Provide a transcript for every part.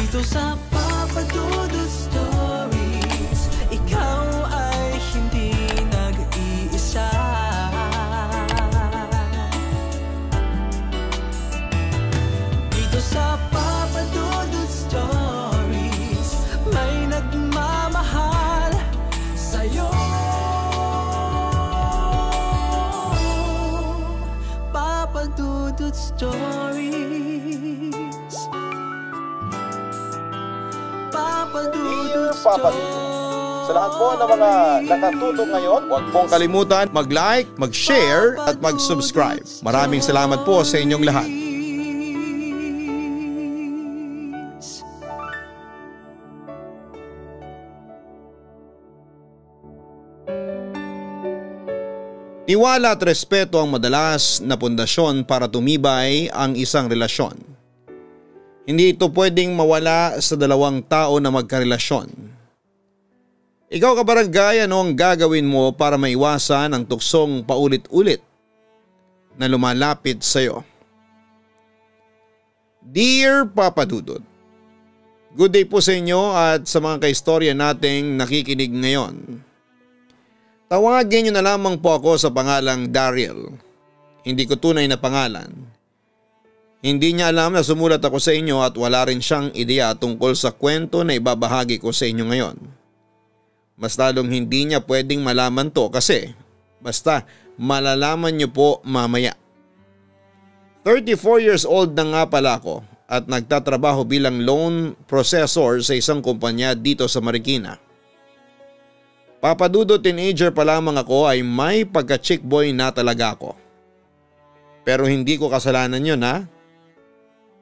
Dito sa Papa Dudut Stories, ikaw ay hindi nag-iisa. Dito sa Papa Dudut Stories, may nagmamahal sa'yo. Papa Dudut Stories. Dear Papa Dudut, sa lahat po ng mga nakatutok ngayon, huwag pong kalimutan mag-like, mag-share at mag-subscribe. Maraming salamat po sa inyong lahat. Tiwala at respeto ang madalas na pundasyon para tumibay ang isang relasyon. Hindi ito pwedeng mawala sa dalawang tao na magkarelasyon. Ikaw kabarangay, ano ang gagawin mo para maiwasan ang tuksong paulit-ulit na lumalapit sa iyo? Dear Papa Dudut, good day po sa inyo at sa mga kaistorya nating nakikinig ngayon. Tawagin niyo na lamang po ako sa pangalang Daryl. Hindi ko tunay na pangalan. Hindi niya alam na sumulat ako sa inyo at wala rin siyang ideya tungkol sa kwento na ibabahagi ko sa inyo ngayon. Mas lalong hindi niya pwedeng malaman to kasi basta malalaman niyo po mamaya. 34 years old na nga pala ako at nagtatrabaho bilang loan processor sa isang kumpanya dito sa Marikina. Papa Dudut, teenager pa lamang ako ay may pagka-chick boy na talaga ako. Pero hindi ko kasalanan yun ha.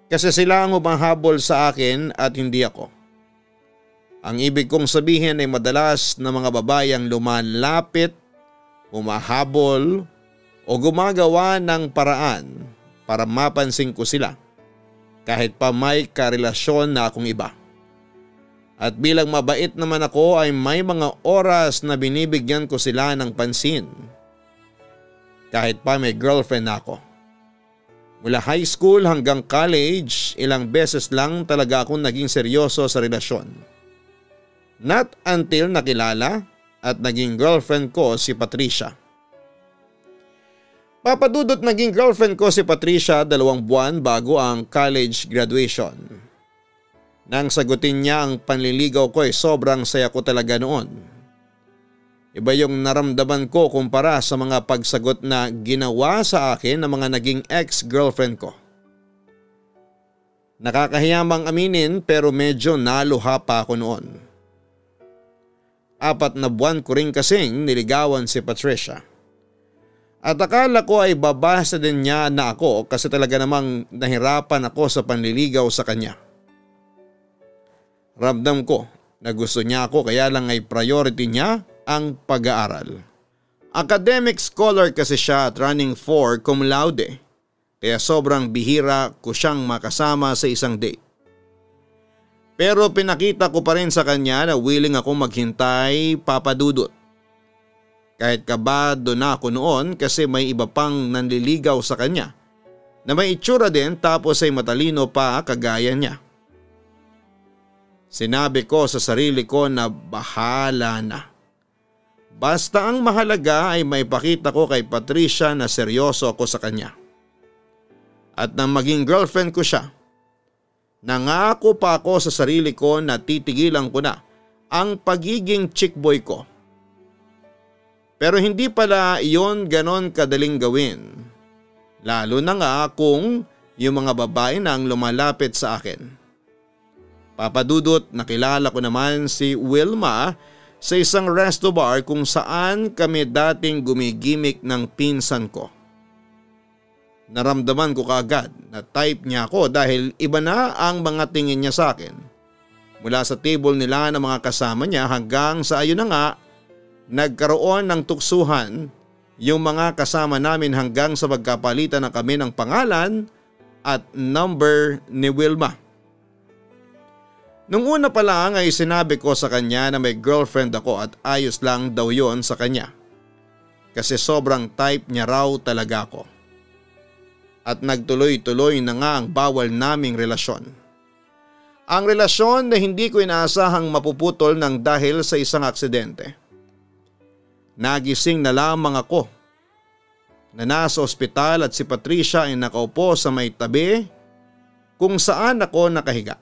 Kasi sila ang humahabol sa akin at hindi ako. Ang ibig kong sabihin ay madalas na mga babae ang lumalapit, humahabol o gumagawa ng paraan para mapansin ko sila kahit pa may karelasyon na akong iba. At bilang mabait naman ako ay may mga oras na binibigyan ko sila ng pansin kahit pa may girlfriend na ako. Mula high school hanggang college, ilang beses lang talaga akong naging seryoso sa relasyon. Not until nakilala at naging girlfriend ko si Patricia. Papa Dudut, naging girlfriend ko si Patricia 2 buwan bago ang college graduation. Nang sagutin niya ang panliligaw ko ay sobrang saya ko talaga noon. Iba yung naramdaman ko kumpara sa mga pagsagot na ginawa sa akin ng mga naging ex-girlfriend ko. Nakakahiyamang aminin pero medyo naluha pa ako noon. 4 na buwan ko rin kasing niligawan si Patricia. At akala ko ay babasa din niya na ako kasi talaga namang nahirapan ako sa panliligaw sa kanya. Ramdam ko na gusto niya ako kaya lang ay priority niya ang pag-aaral. Academic scholar kasi siya at running for cum laude, kaya sobrang bihira ko siyang makasama sa isang date. Pero pinakita ko pa rin sa kanya na willing ako maghintay, Papa Dudut. Kahit kabado na ako noon kasi may iba pang nanliligaw sa kanya na may itsura din tapos ay matalino pa kagaya niya. Sinabi ko sa sarili ko na bahala na. Basta ang mahalaga ay maipakita ko kay Patricia na seryoso ako sa kanya. At nang maging girlfriend ko siya, nangako pa ako sa sarili ko na titigilan ko na ang pagiging chick boy ko. Pero hindi pala iyon ganon kadaling gawin. Lalo na nga kung yung mga babae na ang lumalapit sa akin. Papa Dudut, nakilala ko naman si Wilma sa isang resto bar kung saan kami dating gumigimik ng pinsan ko. Naramdaman ko kaagad na type niya ako dahil iba na ang mga tingin niya sa akin. Mula sa table nila ng mga kasama niya hanggang sa ayun na nga, nagkaroon ng tuksuhan yung mga kasama namin hanggang sa magkapalitan na kami ng pangalan at number ni Wilma. Nung una pa lang ay sinabi ko sa kanya na may girlfriend ako at ayos lang daw yon sa kanya. Kasi sobrang type niya raw talaga ako. At nagtuloy-tuloy na nga ang bawal naming relasyon. Ang relasyon na hindi ko inaasahang mapuputol ng dahil sa isang aksidente. Nagising na lamang ako na nasa ospital at si Patricia ay nakaupo sa may tabi kung saan ako nakahiga.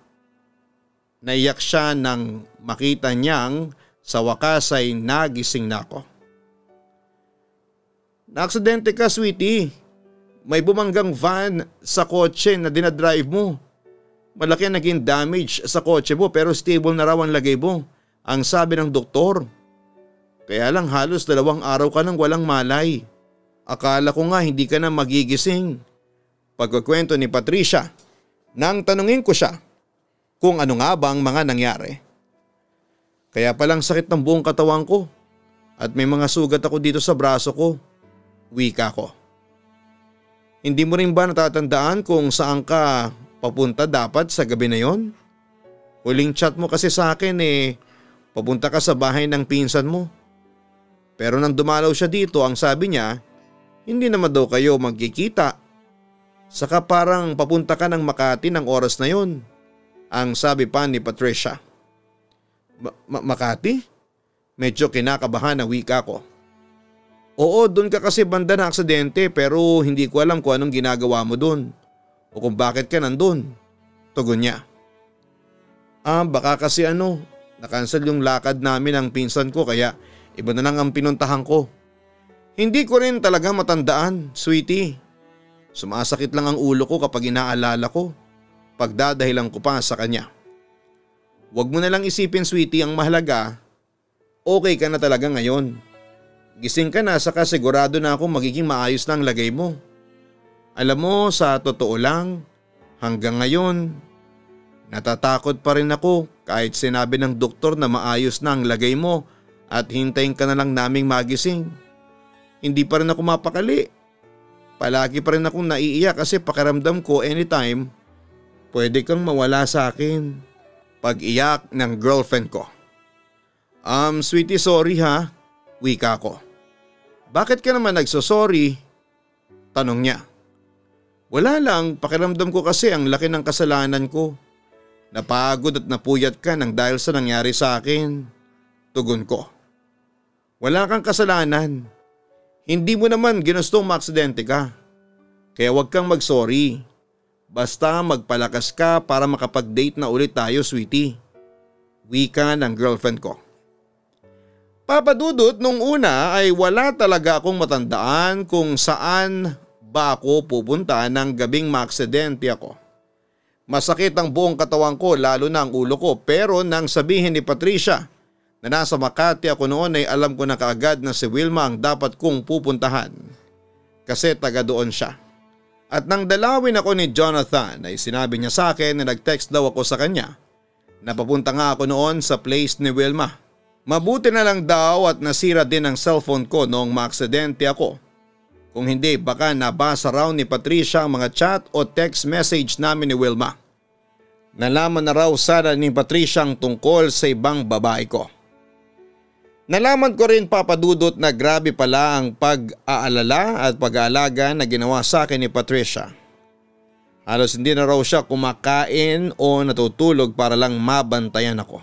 Naiyak siya nang makita niyang sa wakas ay nagising na ako. "Naaksidente ka, sweetie. May bumanggang van sa kotse na dinadrive mo. Malaki ang naging damage sa kotse mo pero stable na raw ang lagay mo, ang sabi ng doktor. Kaya lang halos 2 araw ka nang walang malay. Akala ko nga hindi ka na magigising." Pagkukwento ni Patricia nang tanungin ko siya kung ano nga ba ang mga nangyari. "Kaya palang sakit ng buong katawan ko at may mga sugat ako dito sa braso ko," wika ko. "Hindi mo rin ba natatandaan kung saan ka papunta dapat sa gabi na yon? Huling chat mo kasi sa akin papunta ka sa bahay ng pinsan mo. Pero nang dumalaw siya dito ang sabi niya, hindi naman daw kayo magkikita. Saka parang papunta ka ng Makati ng oras na yon," ang sabi pa ni Patricia. Makati? Medyo kinakabahan na wika ko. "Oo, doon ka kasi banda na aksidente pero hindi ko alam kung anong ginagawa mo doon o kung bakit ka nandun," tugon niya. Baka kasi nakansel yung lakad namin ng pinsan ko kaya iba na lang ang pinuntahan ko. Hindi ko rin talaga matandaan, sweetie. Sumasakit lang ang ulo ko kapag inaalala ko. Pagdadahilan ko pa sa kanya. "Wag mo na lang isipin, sweetie, ang mahalaga, okay ka na talaga ngayon. Gising ka na saka sigurado na ako magiging maayos na ang lagay mo. Alam mo, sa totoo lang, hanggang ngayon, natatakot pa rin ako kahit sinabi ng doktor na maayos na ang lagay mo at hintayin ka na lang naming magising. Hindi pa rin ako mapakali. Palagi pa rin akong naiiyak kasi pakiramdam ko anytime, pwede kang mawala sa akin." Pag-iyak ng girlfriend ko. Sweetie, sorry ha," wika ko. "Bakit ka naman nagsosorry?" tanong niya. "Wala lang, pakiramdam ko kasi ang laki ng kasalanan ko. Napagod at napuyat ka nang dahil sa nangyari sa akin," tugon ko. "Wala kang kasalanan. Hindi mo naman ginustong maaksidente ka. Kaya wag kang mag-sorry. Basta magpalakas ka para makapag-date na ulit tayo, sweetie," wika ng girlfriend ko. Papadudot, nung una ay wala talaga akong matandaan kung saan ba ako pupunta ng gabing maaksidente ako. Masakit ang buong katawan ko lalo na ang ulo ko pero nang sabihin ni Patricia na nasa Makati ako noon ay alam ko na kaagad na si Wilma ang dapat kong pupuntahan kasi taga doon siya. At nang dalawin ako ni Jonathan ay sinabi niya sa akin na nag-text daw ako sa kanya na papunta nga ako noon sa place ni Wilma. Mabuti na lang daw at nasira din ang cellphone ko noong maaksidente ako. Kung hindi baka nabasa raw ni Patricia ang mga chat o text message namin ni Wilma. Nalaman na raw sana ni Patricia ang tungkol sa ibang babae ko. Nalaman ko rin, Papadudot, na grabe pala ang pag-aalala at pag-aalaga na ginawa sa akin ni Patricia. Halos hindi na raw siya kumakain o natutulog para lang mabantayan ako.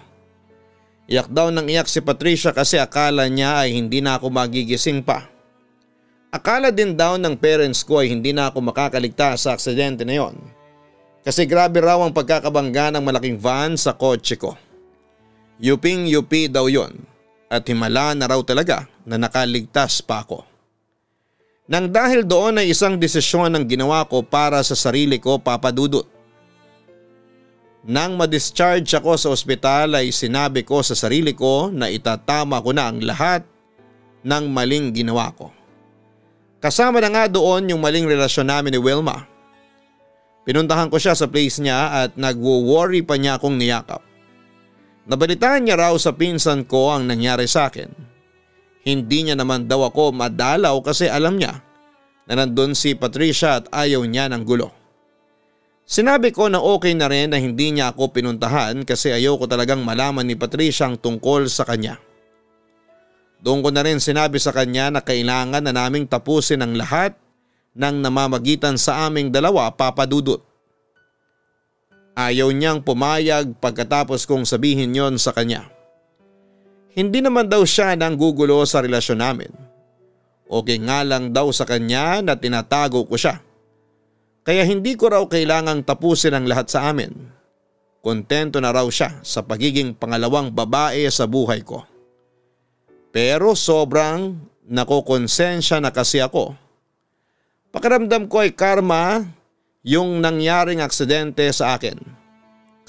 Iyak daw ng iyak si Patricia kasi akala niya ay hindi na ako magigising pa. Akala din daw ng parents ko ay hindi na ako makakaligtas sa aksidente na yon. Kasi grabe raw ang pagkakabangga ng malaking van sa kotse ko. Yuping-yupi daw yon. At himala na raw talaga na nakaligtas pa ako. Nang dahil doon ay isang desisyon ang ginawa ko para sa sarili ko, Papadudot. Nang ma-discharge ako sa ospital ay sinabi ko sa sarili ko na itatama ko na ang lahat ng maling ginawa ko. Kasama na nga doon yung maling relasyon namin ni Wilma. Pinuntahan ko siya sa place niya at nagwo-worry pa niya akong niyakap. Nabalitaan niya raw sa pinsan ko ang nangyari sa akin. Hindi niya naman daw ako madalaw kasi alam niya na nandun si Patricia at ayaw niya ng gulo. Sinabi ko na okay na rin na hindi niya ako pinuntahan kasi ayaw ko talagang malaman ni Patricia ang tungkol sa kanya. Doon ko na rin sinabi sa kanya na kailangan na naming tapusin ang lahat ng namamagitan sa aming dalawa, Papadudot. Ayaw niyang pumayag pagkatapos kong sabihin yon sa kanya. Hindi naman daw siya nanggugulo sa relasyon namin. Okay nga lang daw sa kanya na tinatago ko siya. Kaya hindi ko raw kailangang tapusin ang lahat sa amin. Kontento na raw siya sa pagiging pangalawang babae sa buhay ko. Pero sobrang nakokonsensya na kasi ako. Pakiramdam ko ay karma yung nangyaring aksidente sa akin.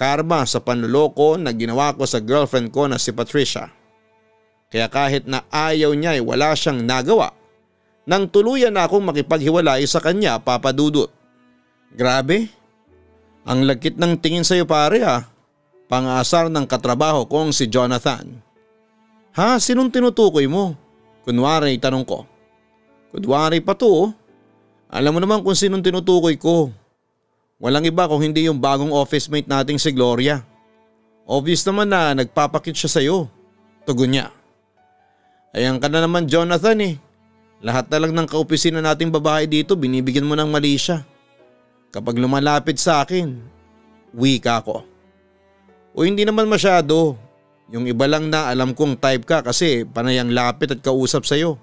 Karma sa panluloko na ginawa ko sa girlfriend ko na si Patricia. Kaya kahit na ayaw niya ay wala siyang nagawa nang tuluyan na akong makipaghiwalay sa kanya, Papa Dudut. Grabe, ang lagkit ng tingin sa'yo pare ha. Pang-aasar ng katrabaho kong si Jonathan. Ha, sinong tinutukoy mo? Kunwari tanong ko. Kunwari pa to oh. Alam mo naman kung sinong tinutukoy ko. Walang iba kung hindi yung bagong office mate nating si Gloria. Obvious naman na nagpapakit siya sa'yo. Tugon niya. Ayan ka na naman Jonathan eh. Lahat na lang ng kaopisina nating babae dito binibigyan mo ng mali siya. Kapag lumalapit sa akin, wika ko. O hindi naman masyado. Yung iba lang na alam kong type ka kasi panayang lapit at kausap sa'yo.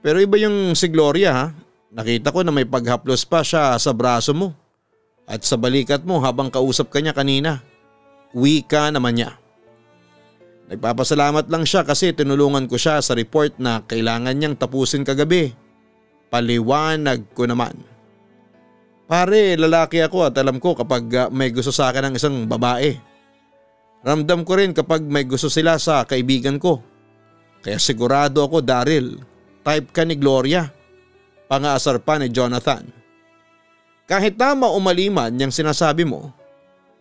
Pero iba yung si Gloria ha. Nakita ko na may paghaplos pa siya sa braso mo. At sa balikat mo habang kausap ka niya kanina. Wika naman niya. Nagpapasalamat lang siya kasi tinulungan ko siya sa report na kailangan niyang tapusin kagabi. Paliwanag ko naman. Pare, lalaki ako at alam ko kapag may gusto sa akin ng isang babae. Ramdam ko rin kapag may gusto sila sa kaibigan ko. Kaya sigurado ako Daryl, type ka ni Gloria. Pang-aasar pa ni Jonathan. Kahit tama o mali man yung sinasabi mo,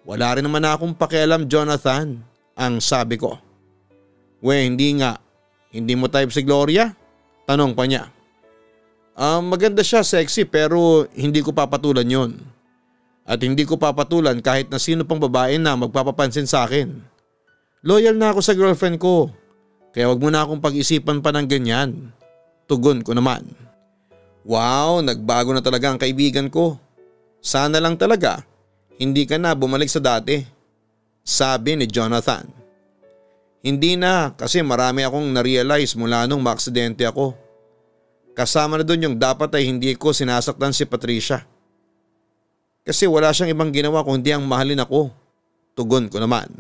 wala rin naman akong pakialam Jonathan, ang sabi ko. Hindi nga. Hindi mo type si Gloria? Tanong pa niya. Maganda siya, sexy pero hindi ko papatulan yon. At hindi ko papatulan kahit na sino pang babae na magpapapansin sa akin. Loyal na ako sa girlfriend ko. Kaya wag mo na akong pag-isipan pa ng ganyan. Tugon ko naman. Wow, nagbago na talaga ang kaibigan ko. Sana lang talaga hindi ka na bumalik sa dati. Sabi ni Jonathan. Hindi na kasi marami akong na-realize mula nung maaksidente ako. Kasama na dun yung dapat ay hindi ko sinasaktan si Patricia. Kasi wala siyang ibang ginawa kundi ang mahalin ako. Tugon ko naman.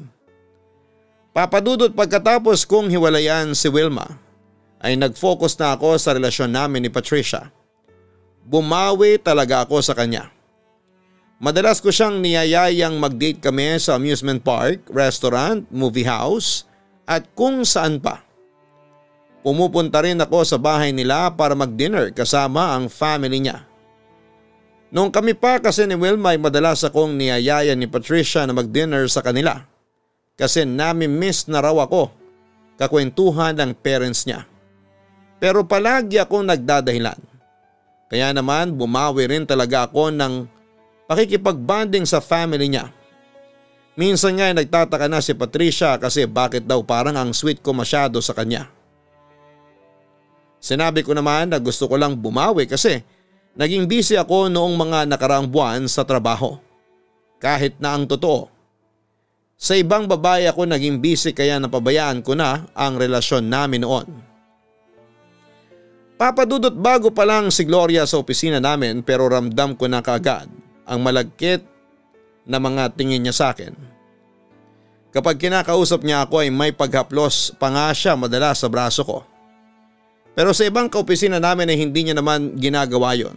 Papadudot pagkatapos kong hiwalayan si Wilma ay nag-focus na ako sa relasyon namin ni Patricia. Bumawi talaga ako sa kanya. Madalas ko siyang niyayayang mag-date kami sa amusement park, restaurant, movie house at kung saan pa. Pumupunta rin ako sa bahay nila para mag-dinner kasama ang family niya. Noong kami pa kasi ni Wilma ay madalas akong niyayaya ni Patricia na mag-dinner sa kanila kasi nami-miss na raw ako kakwentuhan ng parents niya. Pero palagi akong nagdadahilan. Kaya naman bumawi rin talaga ako ng pakikipag-bonding sa family niya. Minsan nga ay nagtataka na si Patricia kasi bakit daw parang ang sweet ko masyado sa kanya. Sinabi ko naman na gusto ko lang bumawi kasi naging busy ako noong mga nakaraang buwan sa trabaho. Kahit na ang totoo. Sa ibang babae ako naging busy kaya napabayaan ko na ang relasyon namin noon. Papadudot bago pa lang si Gloria sa opisina namin pero ramdam ko na kaagad ang malagkit na mga tingin niya sa akin. Kapag kinakausap niya ako ay may paghaplos pa nga siya madalas sa braso ko. Pero sa ibang kaopisina namin ay hindi niya naman ginagawa yon.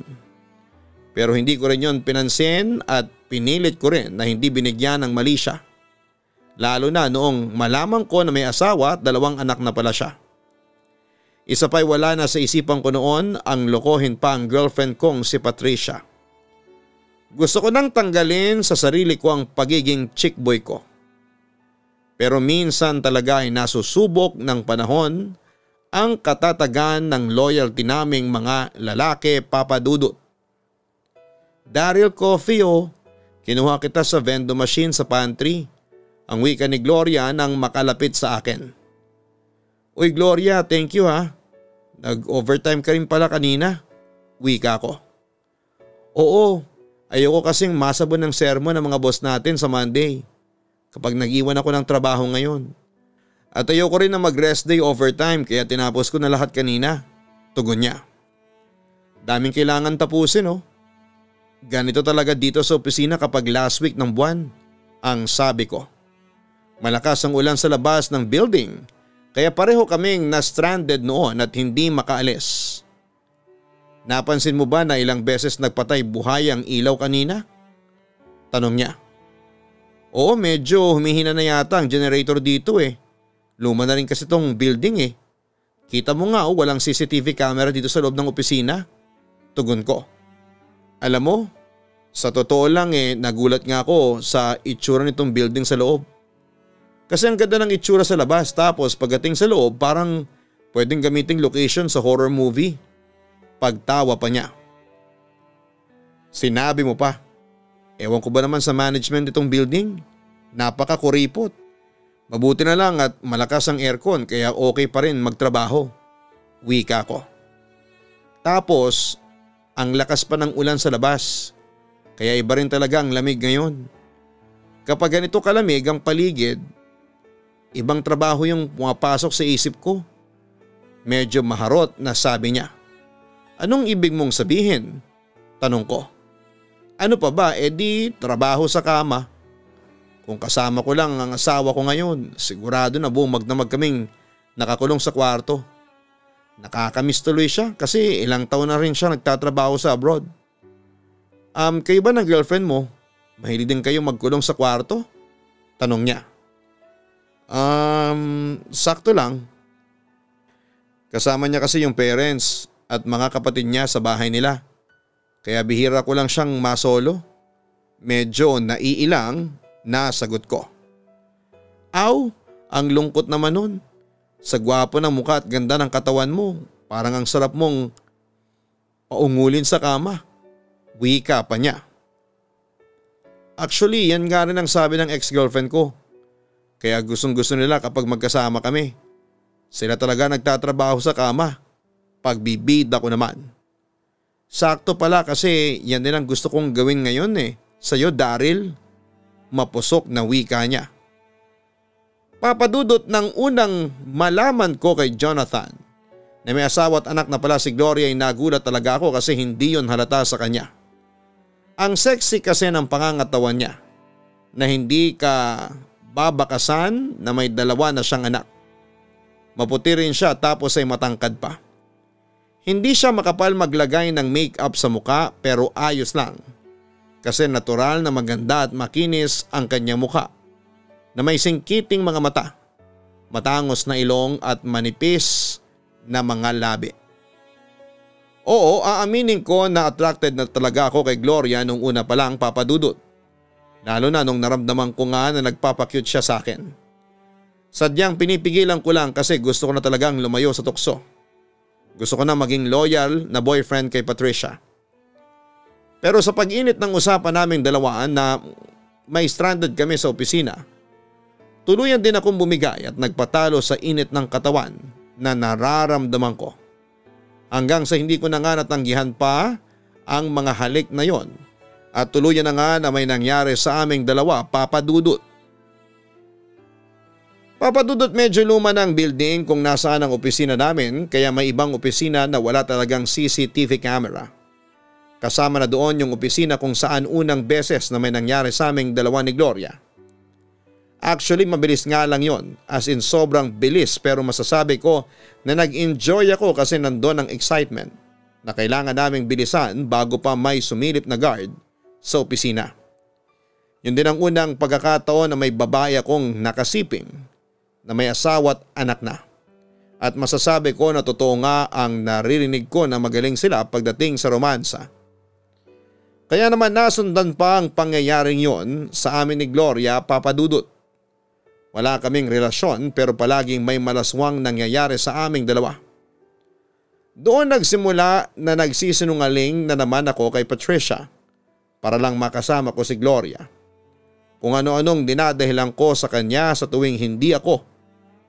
Pero hindi ko rin yon pinansin at pinilit ko rin na hindi binigyan ng mali siya. Lalo na noong malaman ko na may asawa at 2 anak na pala siya. Isa pa'y wala na sa isipan ko noon ang lokohin pa ang girlfriend kong si Patricia. Gusto ko nang tanggalin sa sarili ko ang pagiging chick boy ko. Pero minsan talaga ay nasusubok ng panahon ang katatagan ng loyalty naming mga lalaki, Papadudot. Daryl Coffee kinuha kita sa vending machine sa pantry. Ang wika ni Gloria nang makalapit sa akin. Uy Gloria, thank you ha. Nag-overtime ka rin pala kanina. Wika ko. Oo, Ayoko kasing masabon ng sermon ng mga boss natin sa Monday kapag nag-iwan ako ng trabaho ngayon. At ayoko rin na mag-rest day overtime kaya tinapos ko na lahat kanina. Tugon niya. Daming kailangan tapusin oh. Ganito talaga dito sa opisina kapag last week ng buwan, ang sabi ko. Malakas ang ulan sa labas ng building kaya pareho kaming na-stranded noon at hindi makaalis. Napansin mo ba na ilang beses nagpatay buhay ang ilaw kanina? Tanong niya. Oo, medyo humihina na yata ang generator dito eh. Luma na rin kasi tong building eh. Kita mo nga walang CCTV camera dito sa loob ng opisina. Tugon ko. Alam mo, sa totoo lang nagulat nga ako sa itsura nitong building sa loob. Kasi ang ganda ng itsura sa labas tapos pagdating sa loob parang pwedeng gamiting location sa horror movie. Pagtawa pa niya. Sinabi mo pa. Ewan ko ba naman sa management nitong building? Napaka-kuripot. Mabuti na lang at malakas ang aircon kaya okay pa rin magtrabaho. Wika ko. Tapos, ang lakas pa ng ulan sa labas. Kaya iba rin talaga ang lamig ngayon. Kapag ganito kalamig ang paligid, ibang trabaho yung pumapasok sa isip ko. Medyo maharot na sabi niya. Anong ibig mong sabihin? Tanong ko. Ano pa ba? Di trabaho sa kama. Kung kasama ko lang ang asawa ko ngayon, sigurado na bumag na kaming nakakulong sa kwarto. Nakakamiss tuloy siya kasi ilang taon na rin siya nagtatrabaho sa abroad. Kayo ba ng girlfriend mo? Mahilig din kayo magkulong sa kwarto? Tanong niya. Sakto lang. Kasama niya kasi yung parents at mga kapatid niya sa bahay nila. Kaya bihira ko lang siyang masolo. Medyo naiilang na sagot ko. Aw, ang lungkot naman nun. Sa gwapo ng mukha at ganda ng katawan mo, parang ang sarap mong paungulin sa kama. Wika pa niya. Actually, yan nga rin ang sabi ng ex-girlfriend ko. Kaya gustong-gusto nila kapag magkasama kami. Sila talaga nagtatrabaho sa kama. Pagbibida ko naman. Sakto pala kasi yan din ang gusto kong gawin ngayon Sa'yo, Daryl. Mapusok na wika niya. Papadudot ng unang malaman ko kay Jonathan na may asawa at anak na pala si Gloria ay nagulat talaga ako kasi hindi yon halata sa kanya. Ang sexy kasi ng pangangatawan niya na hindi ka babakasan na may dalawa na siyang anak. Maputi rin siya tapos ay matangkad pa. Hindi siya makapal maglagay ng make-up sa muka pero ayos lang. Kasi natural na maganda at makinis ang kanyang muka. Na may singkiting mga mata, matangos na ilong at manipis na mga labi. Oo, aaminin ko na attracted na talaga ako kay Gloria nung una pa lang papadudot. Lalo na nung naramdaman ko nga na nagpapakyut siya sa akin. Sadyang pinipigilan ko lang kasi gusto ko na talagang lumayo sa tukso. Gusto ko na maging loyal na boyfriend kay Patricia. Pero sa pag-init ng usapan naming dalawaan na may stranded kami sa opisina, tuluyan din akong bumigay at nagpatalo sa init ng katawan na nararamdaman ko. Hanggang sa hindi ko na nga natanggihan pa ang mga halik na yon at tuluyan na nga na may nangyari sa aming dalawa, papadudot. Papadudot medyo luma ng building kung nasaan ang opisina namin kaya may ibang opisina na wala talagang CCTV camera. Kasama na doon yung opisina kung saan unang beses na may nangyari sa aming dalawa ni Gloria. Actually mabilis nga lang yon, as in sobrang bilis pero masasabi ko na nag-enjoy ako kasi nandun ang excitement na kailangan naming bilisan bago pa may sumilip na guard sa opisina. Yun din ang unang pagkakataon na may babae akong nakasiping na may asawa at anak na. At masasabi ko na totoo nga ang naririnig ko na magaling sila pagdating sa romansa. Kaya naman nasundan pa ang pangyayaring yon sa amin ni Gloria, papadudot. Wala kaming relasyon pero palaging may malaswang nangyayari sa aming dalawa. Doon nagsimula na nagsisinungaling na naman ako kay Patricia para lang makasama ko si Gloria. Kung ano-anong dinadahilan ko sa kanya sa tuwing hindi ako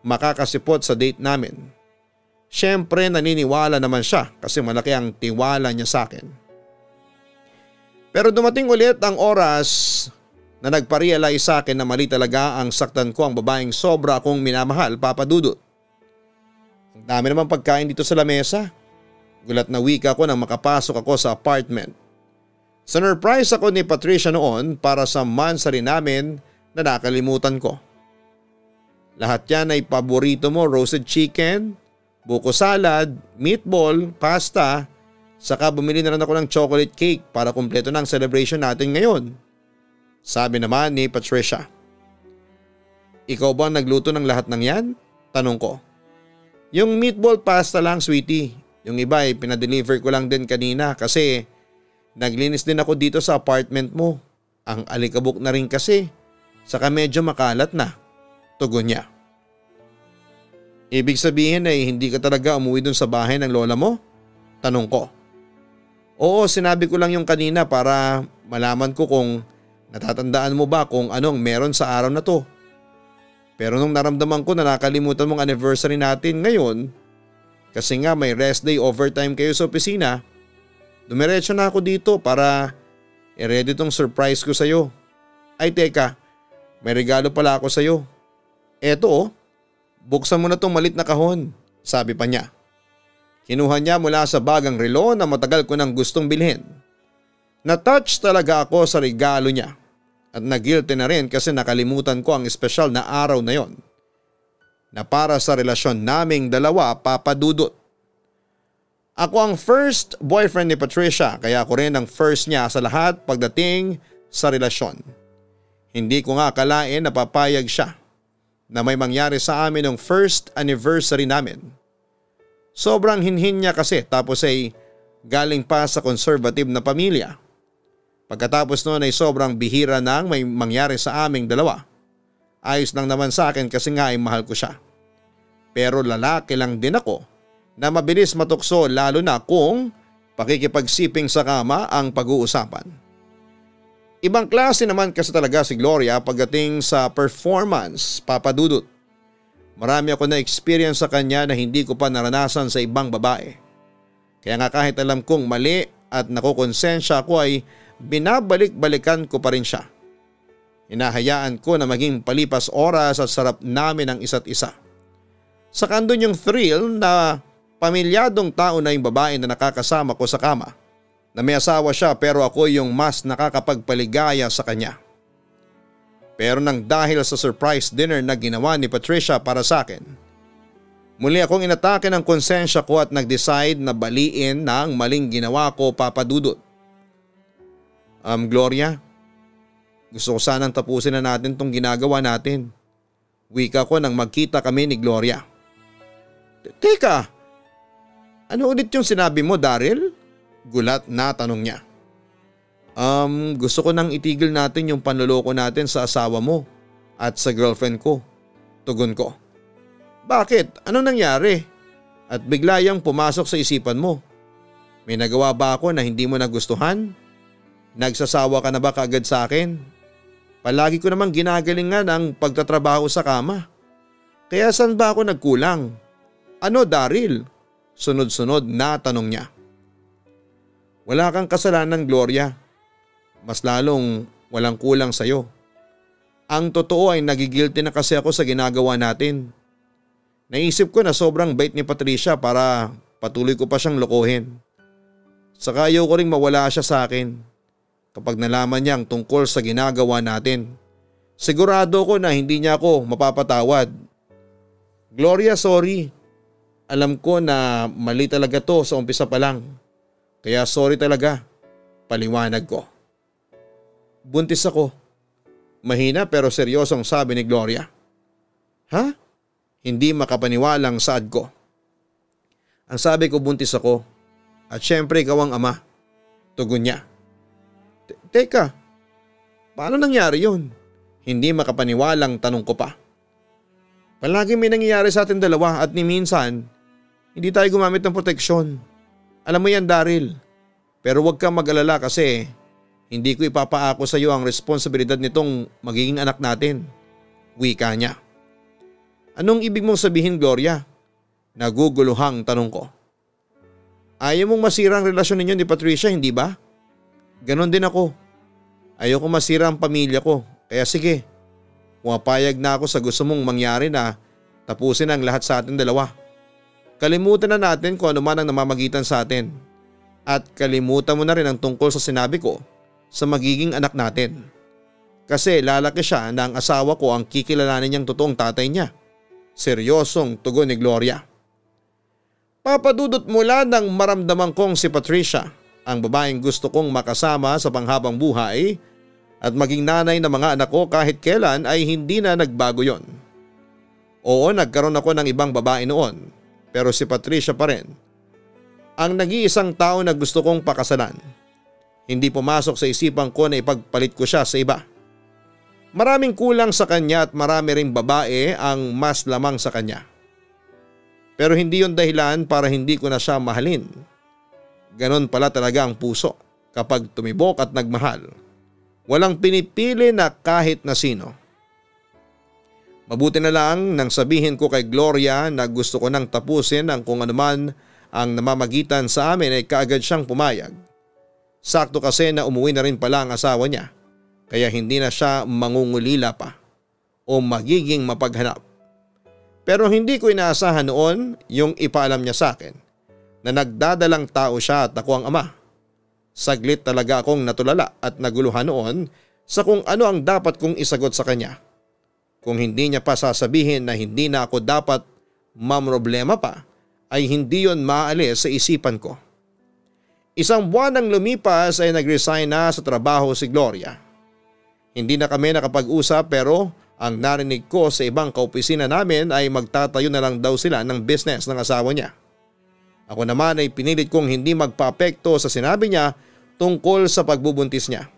makakasipot sa date namin. Siyempre naniniwala naman siya kasi malaki ang tiwala niya sa akin. Pero dumating ulit ang oras na nagpa-realize sa akin na mali talaga ang saktan ko ang babaeng sobra akong minamahal, Papa Dudut. Ang dami naman pagkain dito sa lamesa. Gulat na wika ko nang makapasok ako sa apartment. Sinurprise ako ni Patricia noon para sa monthsary namin na nakalimutan ko. Lahat yan ay paborito mo, roasted chicken, buko salad, meatball, pasta, saka bumili na rin ako ng chocolate cake para kumpleto ng celebration natin ngayon. Sabi naman ni Patricia. Ikaw ba nagluto ng lahat ng yan? Tanong ko. Yung meatball pasta lang, sweetie. Yung iba ay pinadeliver ko lang din kanina kasi naglinis din ako dito sa apartment mo. Ang alikabok na rin kasi. Saka medyo makalat na. Tugon niya. Ibig sabihin ay hindi ka talaga umuwi dun sa bahay ng lola mo? Tanong ko. Oo, sinabi ko lang yung kanina para malaman ko kung natatandaan mo ba kung anong meron sa araw na to. Pero nung naramdaman ko na nakalimutan mong anniversary natin ngayon, kasi nga may rest day overtime kayo sa opisina, dumiretso na ako dito para i-ready tong surprise ko sa'yo. Ay teka, may regalo pala ako sa'yo. Eto oh, buksan mo na tong malit na kahon, sabi pa niya. Kinuha niya mula sa bagang relo na matagal ko nang gustong bilhin. Na-touch talaga ako sa regalo niya at na-guilty na rin kasi nakalimutan ko ang espesyal na araw na yon na para sa relasyon naming dalawa, Papa Dudut. Ako ang first boyfriend ni Patricia kaya ako rin ang first niya sa lahat pagdating sa relasyon. Hindi ko nga akalain na papayag siya na may mangyari sa amin ng first anniversary namin. Sobrang hinhin niya kasi tapos ay galing pa sa conservative na pamilya. Pagkatapos noon ay sobrang bihira nang may mangyari sa aming dalawa. Ayos lang naman sa akin kasi nga ay mahal ko siya. Pero lalaki lang din ako na mabilis matukso lalo na kung pakikipagsiping sa kama ang pag-uusapan. Ibang klase naman kasi talaga si Gloria pagdating sa performance, Papa Dudut. Marami ako na experience sa kanya na hindi ko pa naranasan sa ibang babae. Kaya nga kahit alam kong mali at nakukonsensya ko ay binabalik-balikan ko pa rin siya. Hinahayaan ko na maging palipas oras at sarap namin ang isa't isa. Saka andun yung thrill na pamilyadong tao na yung babae na nakakasama ko sa kama. Na may asawa siya pero ako yung mas nakakapagpaligaya sa kanya. Pero nang dahil sa surprise dinner na ginawa ni Patricia para sa akin, muli akong inatake ng konsensya ko at nag-decide na baliin na ang maling ginawa ko, Papa Dudut. Gloria, gusto ko sanang tapusin na natin tong ginagawa natin. Wika ko nang magkita kami ni Gloria. Teka, ano ulit yung sinabi mo, Daryl? Gulat na tanong niya. Gusto ko nang itigil natin yung panloloko natin sa asawa mo at sa girlfriend ko. Tugon ko. Bakit? Anong nangyari? At bigla yang pumasok sa isipan mo. May nagawa ba ako na hindi mo nagustuhan? Nagsasawa ka na ba kaagad sa akin? Palagi ko namang ginagalingan ang pagtatrabaho sa kama. Kaya saan ba ako nagkulang? Ano, Daryl? Sunod-sunod na tanong niya. Wala kang kasalanan, Gloria. Mas lalong walang kulang sa'yo. Ang totoo ay nagigilty na kasi ako sa ginagawa natin. Naisip ko na sobrang bait ni Patricia para patuloy ko pa siyang lokohin. Saka ayaw ko ring mawala siya sa akin. Kapag nalaman niya ang tungkol sa ginagawa natin, sigurado ko na hindi niya ako mapapatawad. Gloria, sorry. Alam ko na mali talaga to sa umpisa pa lang. Kaya sorry talaga. Paliwanag ko. Buntis ako. Mahina pero seryosong sabi ni Gloria. Ha? Hindi makapaniwalang saad ko. Ang sabi ko buntis ako. At syempre ikaw ang ama. Tugon niya. Teka, paano nangyari yun? Hindi makapaniwalang tanong ko pa. Palagi may nangyayari sa atin dalawa at ni minsan, hindi tayo gumamit ng proteksyon. Alam mo yan, Daryl. Pero huwag kang mag-alala kasi hindi ko ipapaako sa iyo ang responsibilidad nitong magiging anak natin. Wika niya. Anong ibig mong sabihin, Gloria? Naguguluhang tanong ko. Ayaw mong masira ang relasyon ninyo ni Patricia, hindi ba? Ganon din ako. Ayoko masira ang pamilya ko. Kaya sige, pumapayag na ako sa gusto mong mangyari na tapusin ang lahat sa atin dalawa. Kalimutan na natin kung ano man ang namamagitan sa atin. At kalimutan mo na rin ang tungkol sa sinabi ko sa magiging anak natin. Kasi lalaki siya na ang asawa ko ang kikilalanin niyang totoong tatay niya. Seryosong tugon ni Gloria. Papadudot mula nang maramdaman kong si Patricia, ang babaeng gusto kong makasama sa panghabang buhay at maging nanay ng mga anak ko kahit kailan ay hindi na nagbago yon. Oo, nagkaroon ako ng ibang babae noon, pero si Patricia pa rin ang nag-iisang tao na gusto kong pakasalan. Hindi pumasok sa isipan ko na ipagpalit ko siya sa iba. Maraming kulang sa kanya at marami ring babae ang mas lamang sa kanya. Pero hindi yon dahilan para hindi ko na siya mahalin. Ganon pala talaga ang puso kapag tumibok at nagmahal. Walang pinipili na kahit na sino. Mabuti na lang nang sabihin ko kay Gloria na gusto ko nang tapusin ang kung anuman ang namamagitan sa amin ay kaagad siyang pumayag. Sakto kasi na umuwi na rin pala ang asawa niya, kaya hindi na siya mangungulila pa o magiging mapaghanap. Pero hindi ko inaasahan noon yung ipaalam niya sa akin na nagdadalang tao siya at ako ang ama. Saglit talaga akong natulala at naguluhan noon sa kung ano ang dapat kong isagot sa kanya. Kung hindi niya pa sasabihin na hindi na ako dapat mamroblema pa, ay hindi yon maalis sa isipan ko. Isang buwan nang lumipas ay nag-resign na sa trabaho si Gloria. Hindi na kami nakapag-usap pero ang narinig ko sa ibang kaopisina namin ay magtatayo na lang daw sila ng business ng asawa niya. Ako naman ay pinilit kong hindi magpa-apekto sa sinabi niya tungkol sa pagbubuntis niya.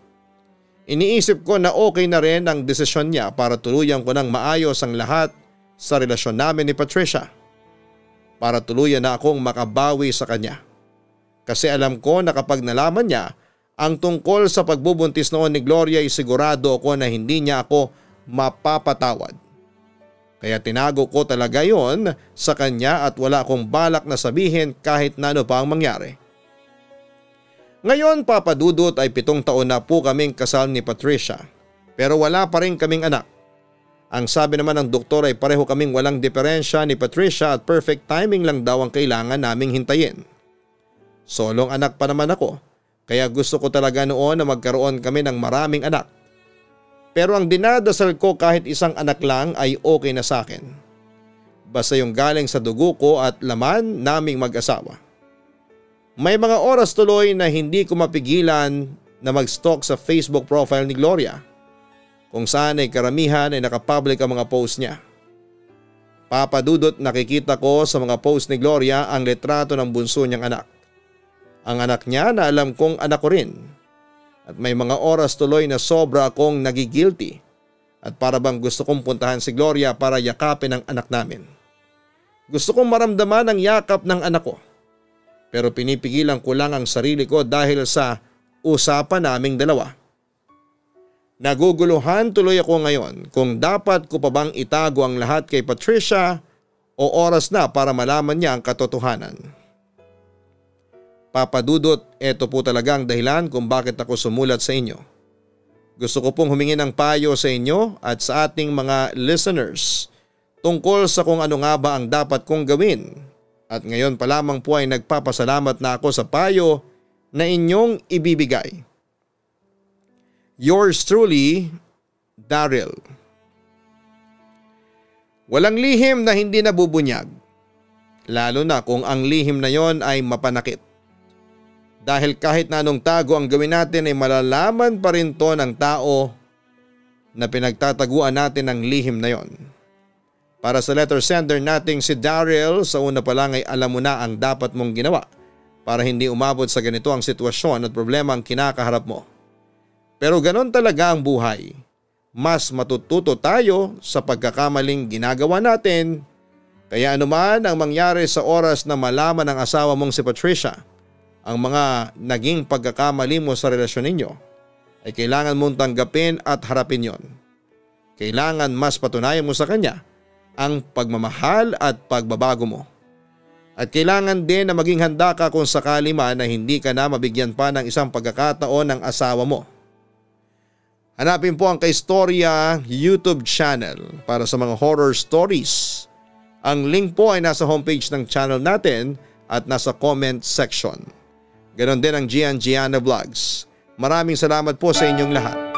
Iniisip ko na okay na rin ang desisyon niya para tuluyan ko ng maayos ang lahat sa relasyon namin ni Patricia. Para tuluyan na akong makabawi sa kanya. Kasi alam ko na kapag nalaman niya ang tungkol sa pagbubuntis noon ni Gloria ay sigurado ako na hindi niya ako mapapatawad. Kaya tinago ko talaga yon sa kanya at wala akong balak na sabihin kahit na ano pa ang mangyari. Ngayon papadudot ay 7 taon na po kaming kasal ni Patricia pero wala pa rin kaming anak. Ang sabi naman ng doktor ay pareho kaming walang diferensya ni Patricia at perfect timing lang daw ang kailangan naming hintayin. Solong anak pa naman ako kaya gusto ko talaga noon na magkaroon kami ng maraming anak. Pero ang dinadasal ko kahit isang anak lang ay okay na sa akin. Basta yung galing sa dugo ko at laman naming mag-asawa. May mga oras tuloy na hindi ko mapigilan na mag-stalk sa Facebook profile ni Gloria, kung saan ay karamihan ay nakapublic ang mga post niya. Papadudot nakikita ko sa mga post ni Gloria ang litrato ng bunso niyang anak. Ang anak niya na alam kong anak ko rin. At may mga oras tuloy na sobra akong nagigilty at para bang gusto kong puntahan si Gloria para yakapin ang anak namin. Gusto kong maramdaman ang yakap ng anak ko. Pero pinipigilan ko lang ang sarili ko dahil sa usapan naming dalawa. Naguguluhan tuloy ako ngayon kung dapat ko pa bang itago ang lahat kay Patricia o oras na para malaman niya ang katotohanan. Papadudot, ito po talaga ang dahilan kung bakit ako sumulat sa inyo. Gusto ko pong humingi ng payo sa inyo at sa ating mga listeners tungkol sa kung ano nga ba ang dapat kong gawin. At ngayon pa lamang po ay nagpapasalamat na ako sa payo na inyong ibibigay. Yours truly, Daryl. Walang lihim na hindi nabubunyag, lalo na kung ang lihim na yon ay mapanakit. Dahil kahit na anong tago ang gawin natin ay malalaman pa rin to ng tao na pinagtataguan natin ang lihim na yon. Para sa letter sender nating si Daryl, sa una pa lang ay alam mo na ang dapat mong ginawa para hindi umabot sa ganito ang sitwasyon at problema ang kinakaharap mo. Pero ganon talaga ang buhay. Mas matututo tayo sa pagkakamaling ginagawa natin. Kaya anuman ang mangyari sa oras na malaman ng asawa mong si Patricia ang mga naging pagkakamali mo sa relasyon ninyo, ay kailangan mong tanggapin at harapin yon. Kailangan mas patunayan mo sa kanya ang pagmamahal at pagbabago mo. At kailangan din na maging handa ka kung sakali man na hindi ka na mabigyan pa ng isang pagkakataon ng asawa mo. Hanapin po ang Kaistorya YouTube channel para sa mga horror stories. Ang link po ay nasa homepage ng channel natin at nasa comment section. Ganon din ang Gian Gianna Vlogs. Maraming salamat po sa inyong lahat.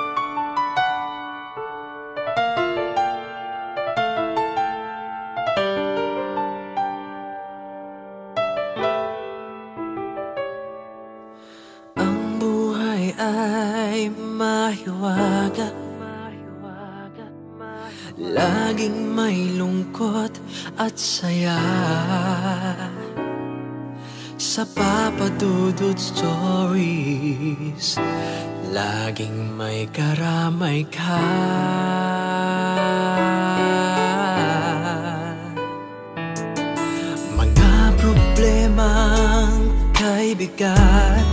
Laging may lungkot at saya sa Papa Dudut Stories. Laging may karamay ka. Mga problemang kay bigat,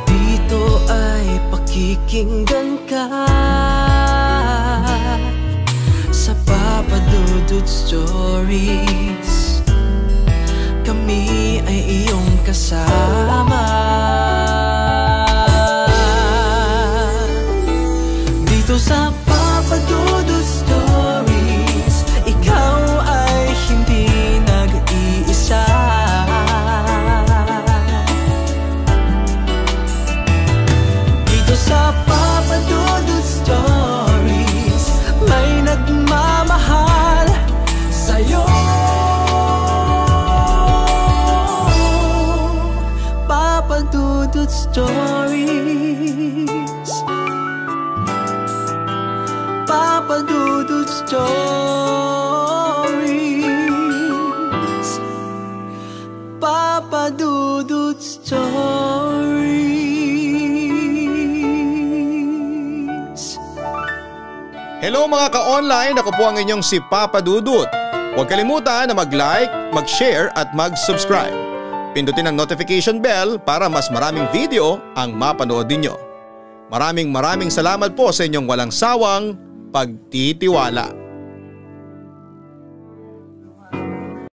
dito ay pakikinggan ka. Sa Papa Dudut Stories, kami ay iyong kasama. Dito sa Papa Dudut Stories, ikaw ay hindi nag-iisa. Dito sa Papa Dudut Stories, may nagmamahal sa'yo. Papa Dudut Stories, Papa Dudut Stories, Papa Dudut Stories. Hello mga ka-online, ako po ang inyong si Papa Dudut. Huwag kalimutan na mag-like, mag-share at mag-subscribe. Pindutin ang notification bell para mas maraming video ang mapanood ninyo. Maraming salamat po sa inyong walang sawang pagtitiwala.